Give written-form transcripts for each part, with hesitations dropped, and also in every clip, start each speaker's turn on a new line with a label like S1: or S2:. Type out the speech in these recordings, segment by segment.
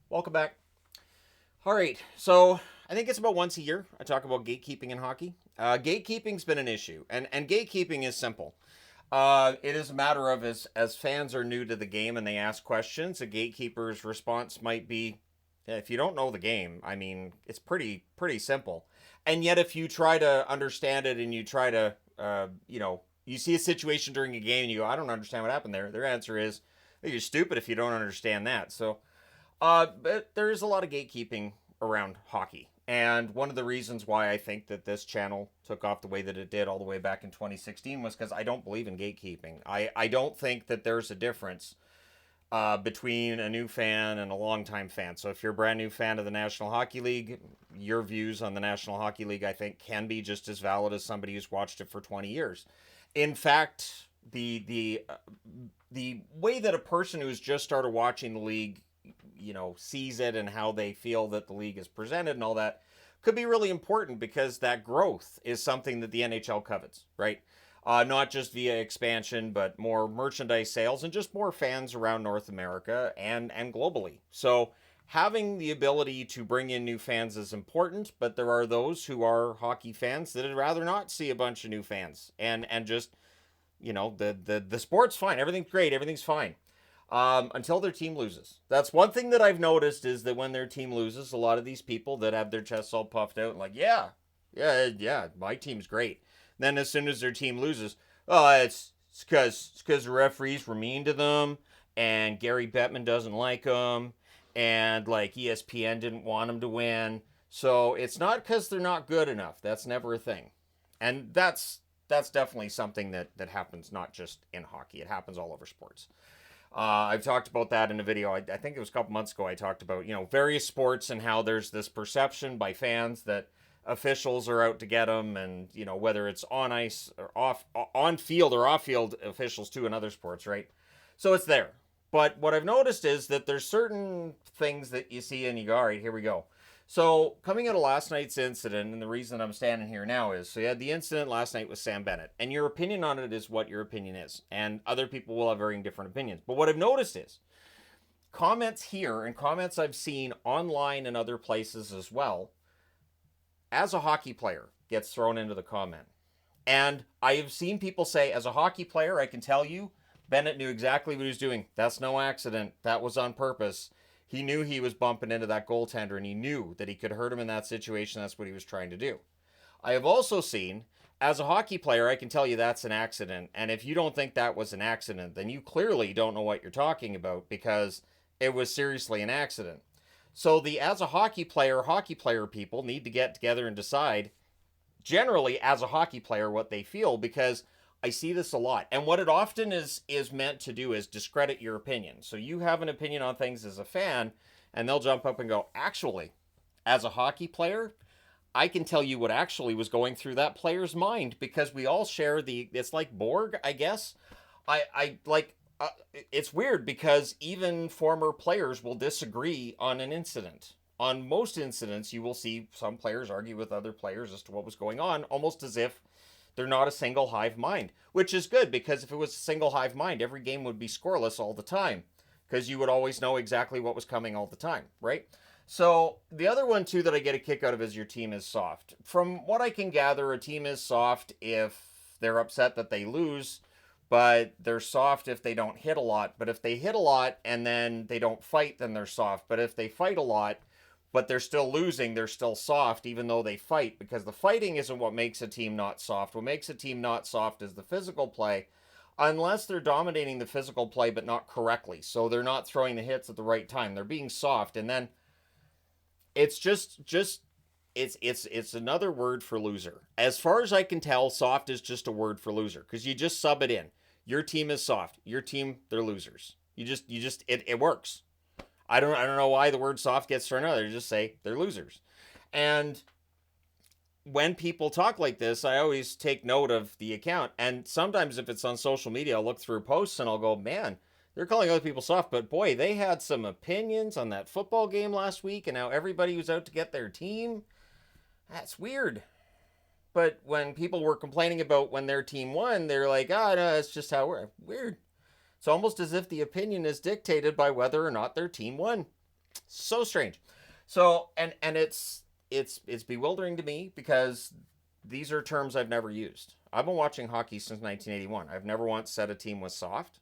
S1: Welcome back. All right, so I think it's about once a year I talk about gatekeeping in hockey. Gatekeeping's been an issue, and gatekeeping is simple. It is a matter of as fans are new to the game and they ask questions, a gatekeeper's response might be, if you don't know the game, I mean, it's pretty simple. And yet, if you try to understand it and you try to, you see a situation during a game and you go, I don't understand what happened there. Their answer is, you're stupid if you don't understand that. But there is a lot of gatekeeping around hockey. And one of the reasons why I think that this channel took off the way that it did all the way back in 2016 was because I don't believe in gatekeeping. I don't think that there's a difference between a new fan and a longtime fan. So if you're a brand new fan of the National Hockey League, your views on the National Hockey League, I think, can be just as valid as somebody who's watched it for 20 years. In fact, the way that a person who's just started watching the league sees it and how they feel that the league is presented and all that could be really important because that growth is something that the NHL covets, right? Not just via expansion, but more merchandise sales and just more fans around North America and globally. So having the ability to bring in new fans is important, but there are those who are hockey fans that would rather not see a bunch of new fans and just the sport's fine, everything's great, everything's fine until their team loses. That's one thing that I've noticed is that when their team loses, a lot of these people that have their chests all puffed out, like, yeah, my team's great. Then as soon as their team loses, oh, it's because the referees were mean to them, and Gary Bettman doesn't like them, and like ESPN didn't want them to win. So it's not because they're not good enough. That's never a thing, and that's definitely something that happens not just in hockey. It happens all over sports. I've talked about that in a video. I think it was a couple months ago. I talked about various sports and how there's this perception by fans that officials are out to get them, and whether it's on ice or on field or off field officials too in other sports, right? So it's there. But what I've noticed is that there's certain things that you see and you go, all right, here we go. So coming out of last night's incident, and the reason I'm standing here now is, so you had the incident last night with Sam Bennett, and your opinion on it is what your opinion is, and other people will have very different opinions. But what I've noticed is comments here and comments I've seen online and other places as well, as a hockey player, gets thrown into the comment. And I have seen people say, as a hockey player, I can tell you, Bennett knew exactly what he was doing. That's no accident. That was on purpose. He knew he was bumping into that goaltender and he knew that he could hurt him in that situation. That's what he was trying to do. I have also seen, as a hockey player, I can tell you that's an accident. And if you don't think that was an accident, then you clearly don't know what you're talking about because it was seriously an accident. So as a hockey player people need to get together and decide, generally as a hockey player, what they feel, because I see this a lot. And what it often is meant to do is discredit your opinion. So you have an opinion on things as a fan, and they'll jump up and go, actually, as a hockey player, I can tell you what actually was going through that player's mind because we all share it's like Borg, I guess. I like, it's weird because even former players will disagree on an incident. On most incidents, you will see some players argue with other players as to what was going on, almost as if they're not a single hive mind, which is good because if it was a single hive mind, every game would be scoreless all the time because you would always know exactly what was coming all the time, right? So the other one too that I get a kick out of is your team is soft. From what I can gather, a team is soft if they're upset that they lose, but they're soft if they don't hit a lot. But if they hit a lot and then they don't fight, then they're soft. But if they fight a lot, but they're still losing, they're still soft even though they fight, because the fighting isn't what makes a team not soft. What makes a team not soft is the physical play, unless they're dominating the physical play but not correctly. So they're not throwing the hits at the right time. They're being soft, and then it's just it's another word for loser. As far as I can tell, soft is just a word for loser because you just sub it in. Your team is soft. Your team, they're losers. It works. I don't know why the word soft gets thrown out. They just say they're losers. And when people talk like this, I always take note of the account. And sometimes if it's on social media, I'll look through posts and I'll go, man, they're calling other people soft. But boy, they had some opinions on that football game last week and now everybody was out to get their team. That's weird. But when people were complaining about when their team won, they're like, no, that's just how we're weird. It's almost as if the opinion is dictated by whether or not their team won. So strange. So and it's bewildering to me because these are terms I've never used. I've been watching hockey since 1981. I've never once said a team was soft.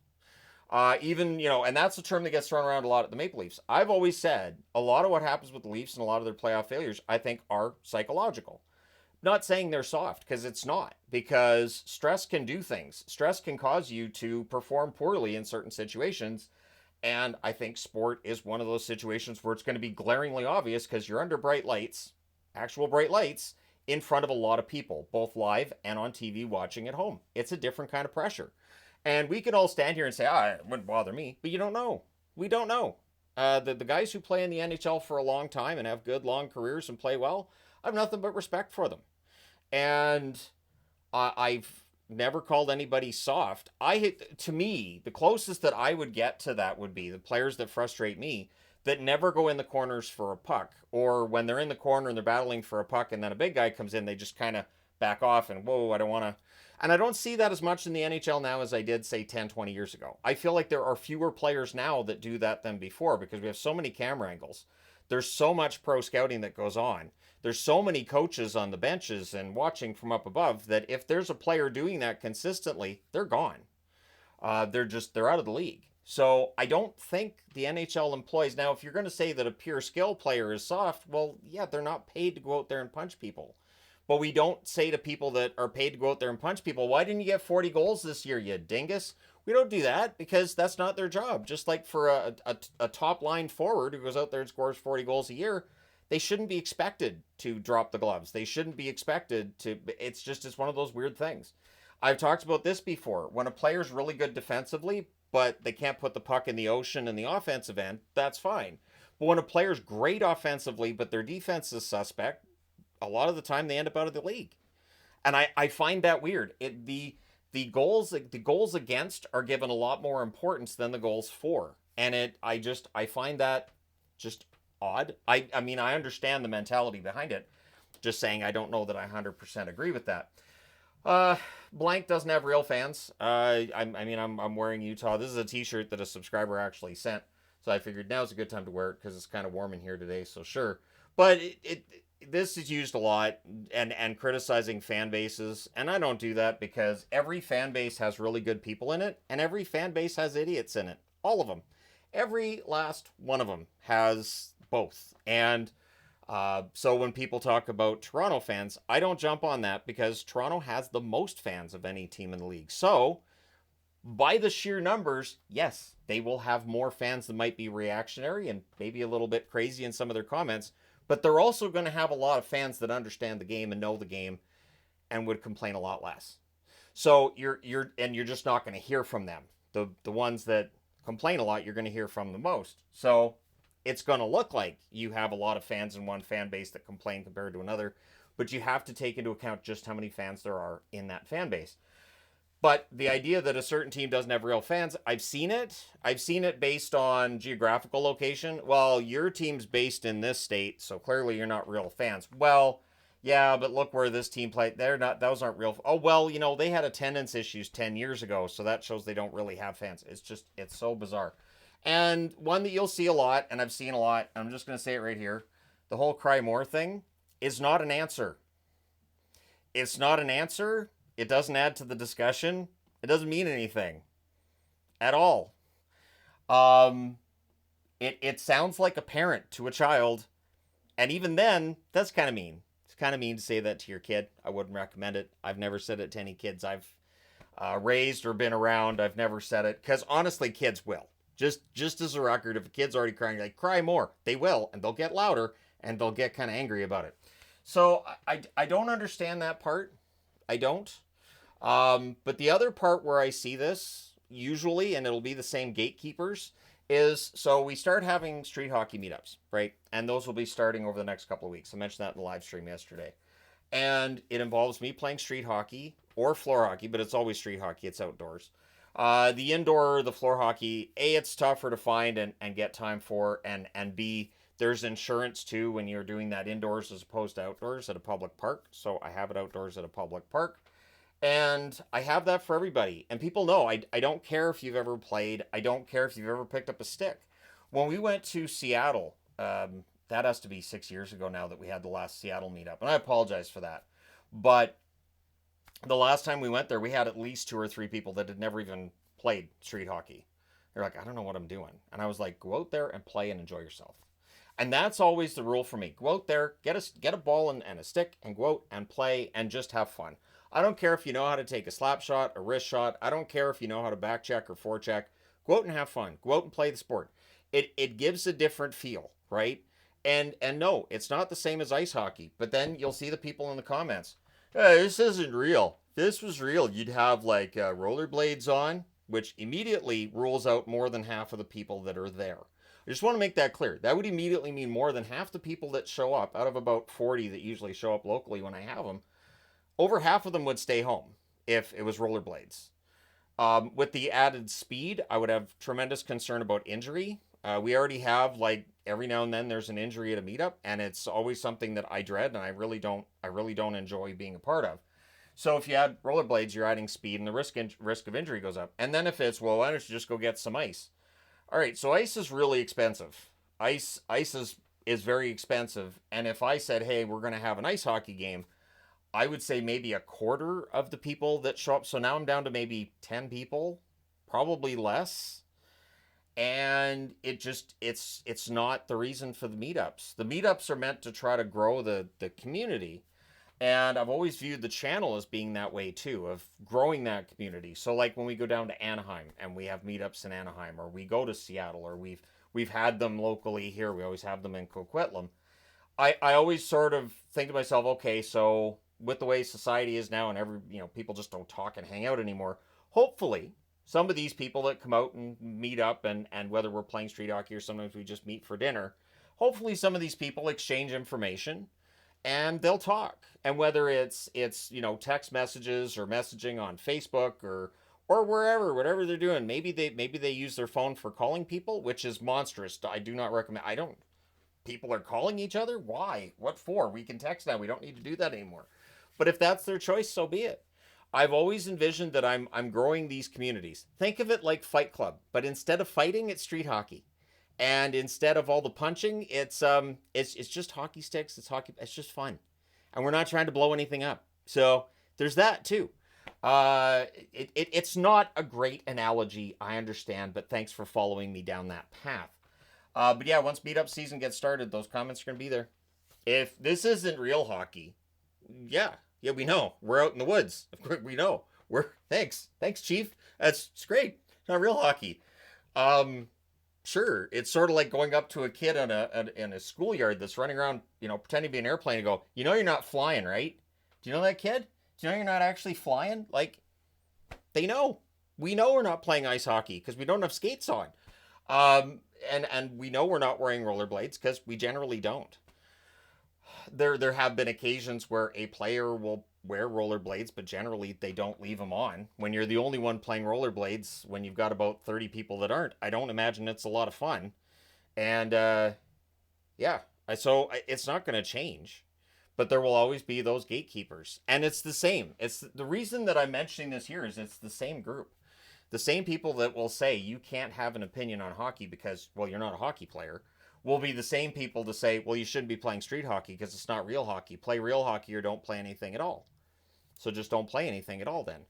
S1: Even, and that's a term that gets thrown around a lot at the Maple Leafs. I've always said a lot of what happens with the Leafs and a lot of their playoff failures, I think, are psychological. Not saying they're soft, because it's not, because stress can do things. Stress can cause you to perform poorly in certain situations. And I think sport is one of those situations where it's going to be glaringly obvious because you're under bright lights, actual bright lights, in front of a lot of people, both live and on TV watching at home. It's a different kind of pressure. And we can all stand here and say, it wouldn't bother me, but you don't know. We don't know. The guys who play in the NHL for a long time and have good long careers and play well, I have nothing but respect for them. And I've never called anybody soft. To me, the closest that I would get to that would be the players that frustrate me that never go in the corners for a puck, or when they're in the corner and they're battling for a puck and then a big guy comes in, they just kind of back off and, whoa, I don't want to. And I don't see that as much in the NHL now as I did, say, 10, 20 years ago. I feel like there are fewer players now that do that than before because we have so many camera angles. There's so much pro scouting that goes on. There's so many coaches on the benches and watching from up above that if there's a player doing that consistently, they're gone. They're out of the league. So I don't think the NHL employs, now if you're going to say that a pure skill player is soft, well, yeah, they're not paid to go out there and punch people. But we don't say to people that are paid to go out there and punch people, why didn't you get 40 goals this year, you dingus? We don't do that because that's not their job. Just like for a top line forward who goes out there and scores 40 goals a year, they shouldn't be expected to drop the gloves. They shouldn't be expected to. It's one of those weird things. I've talked about this before. When a player's really good defensively, but they can't put the puck in the ocean in the offensive end, that's fine. But when a player's great offensively, but their defense is suspect, a lot of the time they end up out of the league. And I find that weird. The goals against are given a lot more importance than the goals for. And I find that just odd. I mean, I understand the mentality behind it. Just saying, I don't know that I 100% agree with that. Blank doesn't have real fans. I'm wearing Utah. This is a T-shirt that a subscriber actually sent, so I figured now's a good time to wear it because it's kind of warm in here today. So sure, but this is used a lot and criticizing fan bases, and I don't do that because every fan base has really good people in it, and every fan base has idiots in it. All of them, every last one of them has both, and. So when people talk about Toronto fans, I don't jump on that because Toronto has the most fans of any team in the league. So by the sheer numbers, yes, they will have more fans that might be reactionary and maybe a little bit crazy in some of their comments, but they're also going to have a lot of fans that understand the game and know the game and would complain a lot less. So you're just not going to hear from them. The ones that complain a lot, you're going to hear from the most. So it's going to look like you have a lot of fans in one fan base that complain compared to another, but you have to take into account just how many fans there are in that fan base. But the idea that a certain team doesn't have real fans, I've seen it. I've seen it based on geographical location. Well, your team's based in this state, so clearly you're not real fans. Well, yeah, but look where this team played. They're not. Those aren't real. Oh well, they had attendance issues 10 years ago, so that shows they don't really have fans. It's so bizarre. And one that you'll see a lot, and I've seen a lot, I'm just going to say it right here. The whole cry more thing is not an answer. It's not an answer. It doesn't add to the discussion. It doesn't mean anything at all. It sounds like a parent to a child. And even then, that's kind of mean. It's kind of mean to say that to your kid. I wouldn't recommend it. I've never said it to any kids I've raised or been around. I've never said it. Because honestly, kids will. Just as a record, if a kid's already crying, like, cry more. They will, and they'll get louder, and they'll get kind of angry about it. So I don't understand that part. I don't. But the other part where I see this, usually, and it'll be the same gatekeepers, is so we start having street hockey meetups, right? And those will be starting over the next couple of weeks. I mentioned that in the live stream yesterday. And it involves me playing street hockey or floor hockey, but it's always street hockey. It's outdoors. The indoor, the floor hockey, A, it's tougher to find and get time for, and B, there's insurance too when you're doing that indoors as opposed to outdoors at a public park. So I have it outdoors at a public park. And I have that for everybody. And people know I don't care if you've ever played. I don't care if you've ever picked up a stick. When we went to Seattle That has to be 6 years ago now that we had the last Seattle meetup, and I apologize for that. But the last time we went there, we had at least 2 or 3 people that had never even played street hockey. They're like, I don't know what I'm doing. And I was like, go out there and play and enjoy yourself. And that's always the rule for me. Go out there, get a ball and a stick, and go out and play and just have fun. I don't care if you know how to take a slap shot, a wrist shot. I don't care if you know how to back check or forecheck. Go out and have fun. Go out and play the sport. It gives a different feel, right? And no, it's not the same as ice hockey. But then you'll see the people in the comments. Hey, this isn't real. If this was real, you'd have like rollerblades on, which immediately rules out more than half of the people that are there. I just want to make that clear. That would immediately mean more than half the people that show up, out of about 40 that usually show up locally when I have them, over half of them would stay home if it was rollerblades. With the added speed, I would have tremendous concern about injury. We already have, like, every now and then there's an injury at a meetup, and it's always something that I dread and I really don't enjoy being a part of. So if you add rollerblades, you're adding speed, and the risk of injury goes up. And then if it's, well, why don't you just go get some ice? All right, so ice is really expensive. Ice is very expensive, and if I said, hey, we're going to have an ice hockey game, I would say maybe a quarter of the people that show up. So now I'm down to maybe 10 people, probably less. And it's not the reason for the meetups. The meetups are meant to try to grow the community. And I've always viewed the channel as being that way too, of growing that community. So like when we go down to Anaheim and we have meetups in Anaheim, or we go to Seattle, or we've had them locally here. We always have them in Coquitlam. I always sort of think to myself, okay, so with the way society is now, and people just don't talk and hang out anymore. Hopefully, some of these people that come out and meet up, and whether we're playing street hockey or sometimes we just meet for dinner, hopefully some of these people exchange information and they'll talk. And whether it's text messages or messaging on Facebook or wherever, whatever they're doing, maybe they use their phone for calling people, which is monstrous. I do not recommend. I don't. People are calling each other. Why? What for? We can text now. We don't need to do that anymore. But if that's their choice, so be it. I've always envisioned that I'm growing these communities. Think of it like Fight Club, but instead of fighting, it's street hockey. And instead of all the punching, it's just hockey sticks. It's just fun, and we're not trying to blow anything up. So there's that too. It's not a great analogy, I understand, but thanks for following me down that path. But yeah, once meetup season gets started, those comments are gonna be there. If this isn't real hockey, yeah, we know. We're out in the woods. Of course, we know. Thanks, Chief. It's great. It's not real hockey. Sure, it's sort of like going up to a kid in a schoolyard that's running around, pretending to be an airplane, and go, you're not flying, right? Do you know that kid? Do you know you're not actually flying? Like, they know. We know we're not playing ice hockey because we don't have skates on. And we know we're not wearing rollerblades because we generally don't. There have been occasions where a player will wear rollerblades, but generally they don't leave them on. When you're the only one playing rollerblades, when you've got about 30 people that aren't, I don't imagine it's a lot of fun. And yeah, so it's not going to change, but there will always be those gatekeepers. And it's the same. It's the reason that I'm mentioning this here is it's the same group. The same people that will say you can't have an opinion on hockey because, well, you're not a hockey player, will be the same people to say, well, you shouldn't be playing street hockey because it's not real hockey. Play real hockey or don't play anything at all. So just don't play anything at all then.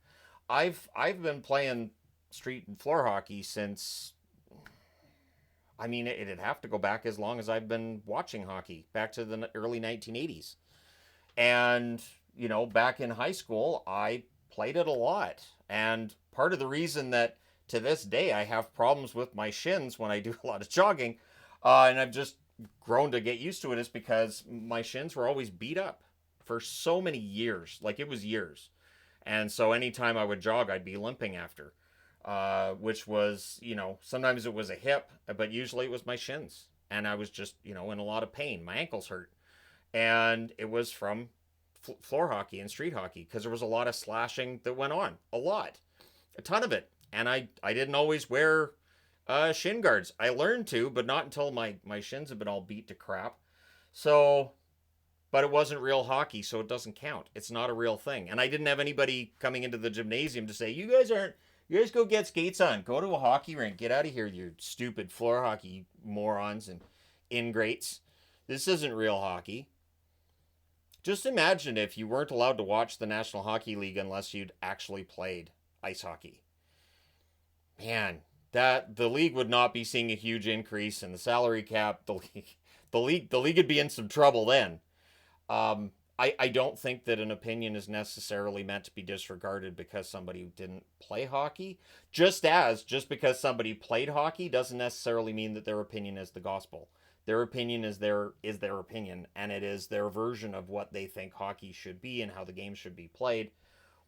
S1: I've been playing street and floor hockey since, it'd have to go back as long as I've been watching hockey, back to the early 1980s. And, back in high school, I played it a lot. And part of the reason that to this day I have problems with my shins when I do a lot of jogging, and I've just grown to get used to it, is because my shins were always beat up for so many years. Like, it was years. And so anytime I would jog, I'd be limping after, which was, sometimes it was a hip, but usually it was my shins. And I was just, in a lot of pain. My ankles hurt. And it was from floor hockey and street hockey because there was a lot of slashing that went on. A ton of it. And I didn't always wear shin guards. I learned to, but not until my shins have been all beat to crap. So, but it wasn't real hockey, so it doesn't count. It's not a real thing. And I didn't have anybody coming into the gymnasium to say, you guys go get skates on. Go to a hockey rink. Get out of here, you stupid floor hockey morons. And ingrates. This isn't real hockey. Just imagine if you weren't allowed to watch the National Hockey League unless you'd actually played ice hockey. Man, that the league would not be seeing a huge increase in the salary cap. The league would be in some trouble then. I don't think that an opinion is necessarily meant to be disregarded because somebody didn't play hockey. Just because somebody played hockey doesn't necessarily mean that their opinion is the gospel. Their opinion is their opinion, and it is their version of what they think hockey should be and how the game should be played.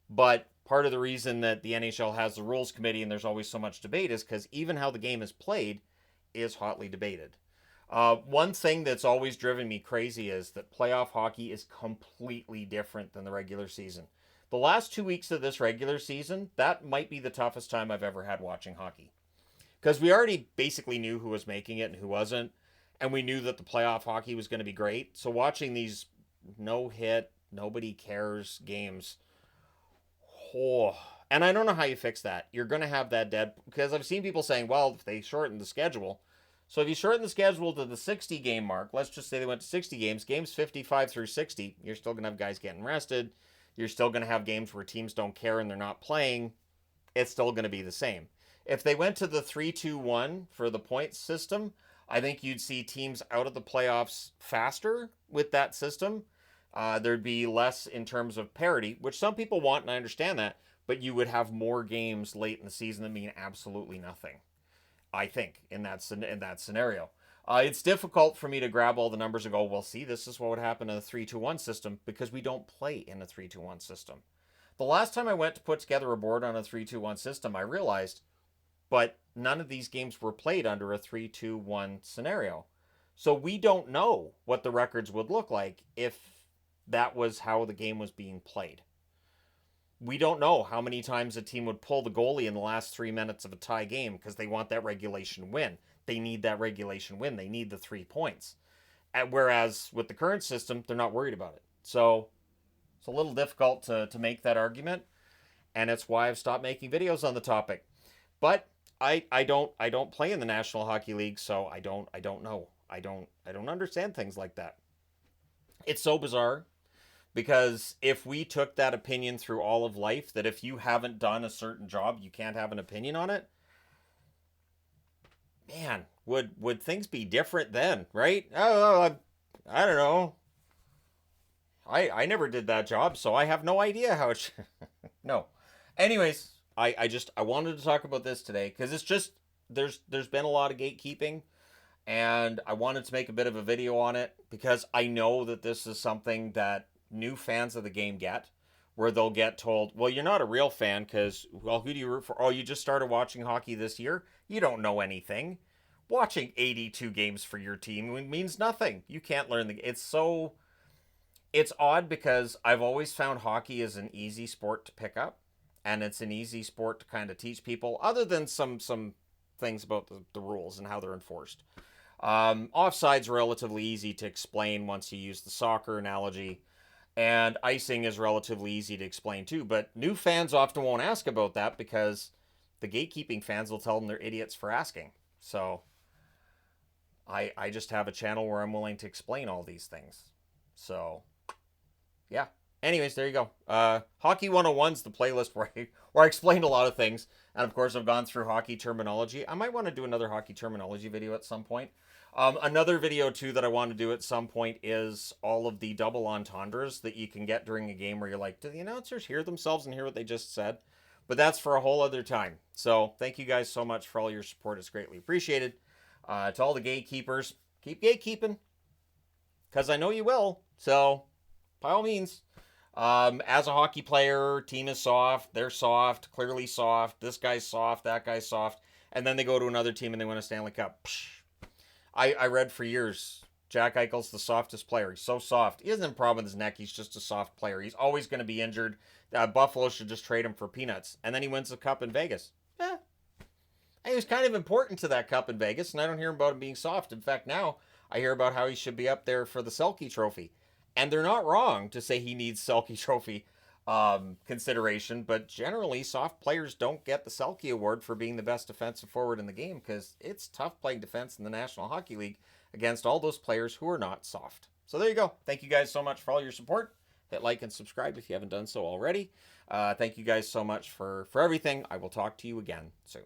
S1: But part of the reason that the NHL has the rules committee and there's always so much debate is because even how the game is played is hotly debated. One thing that's always driven me crazy is that playoff hockey is completely different than the regular season. The last 2 weeks of this regular season, that might be the toughest time I've ever had watching hockey. Because we already basically knew who was making it and who wasn't. And we knew that the playoff hockey was going to be great. So watching these no-hit, nobody cares games. Oh, and I don't know how you fix that. You're going to have that dead... Because I've seen people saying, well, if they shorten the schedule... So if you shorten the schedule to the 60-game mark, let's just say they went to 60 games 55 through 60, you're still going to have guys getting rested. You're still going to have games where teams don't care and they're not playing. It's still going to be the same. If they went to the 3-2-1 for the points system, I think you'd see teams out of the playoffs faster with that system. There'd be less in terms of parity, which some people want, and I understand that, but you would have more games late in the season that mean absolutely nothing. I think, in that scenario. It's difficult for me to grab all the numbers and go, well, see, this is what would happen in a 3-2-1 system because we don't play in a 3-2-1 system. The last time I went to put together a board on a 3-2-1 system, I realized, but none of these games were played under a 3-2-1 scenario. So we don't know what the records would look like if that was how the game was being played. We don't know how many times a team would pull the goalie in the last 3 minutes of a tie game because they want that regulation win. They need that regulation win. They need the 3 points. Whereas with the current system, they're not worried about it. So it's a little difficult to make that argument, and it's why I've stopped making videos on the topic. But I don't play in the National Hockey League, so I don't know. I don't understand things like that. It's so bizarre. Because if we took that opinion through all of life, that if you haven't done a certain job, you can't have an opinion on it, man, would things be different then, right? Oh, I don't know. I never did that job, so I have no idea how it should... No. Anyways, I wanted to talk about this today, because it's just, there's been a lot of gatekeeping, and I wanted to make a bit of a video on it, because I know that this is something that new fans of the game get, where they'll get told, well, you're not a real fan because, well, who do you root for? Oh, you just started watching hockey this year? You don't know anything. Watching 82 games for your team means nothing. You can't learn it's odd because I've always found hockey is an easy sport to pick up, and it's an easy sport to kind of teach people, other than some things about the rules and how they're enforced. Offside's relatively easy to explain once you use the soccer analogy. And icing is relatively easy to explain too, but new fans often won't ask about that because the gatekeeping fans will tell them they're idiots for asking. So I just have a channel where I'm willing to explain all these things. So yeah. Anyways, there you go. Hockey 101's the playlist where I explained a lot of things. And of course, I've gone through hockey terminology. I might want to do another hockey terminology video at some point. Another video, too, that I want to do at some point is all of the double entendres that you can get during a game where you're like, do the announcers hear themselves and hear what they just said? But that's for a whole other time. So thank you guys so much for all your support. It's greatly appreciated. To all the gatekeepers, keep gatekeeping, because I know you will. So by all means, as a hockey player, team is soft, they're soft, clearly soft, this guy's soft, that guy's soft, and then they go to another team and they win a Stanley Cup. Psh. I read for years, Jack Eichel's the softest player. He's so soft. He doesn't have a problem with his neck. He's just a soft player. He's always going to be injured. Buffalo should just trade him for peanuts. And then he wins the Cup in Vegas. And he was kind of important to that Cup in Vegas, and I don't hear about him being soft. In fact, now I hear about how he should be up there for the Selke Trophy. And they're not wrong to say he needs Selke Trophy consideration, but generally soft players don't get the Selke Award for being the best defensive forward in the game, because it's tough playing defense in the National Hockey League, against all those players who are not soft. So there you go. Thank you guys so much for all your support. Hit like and subscribe if you haven't done so already. Thank you guys so much for everything. I will talk to you again soon.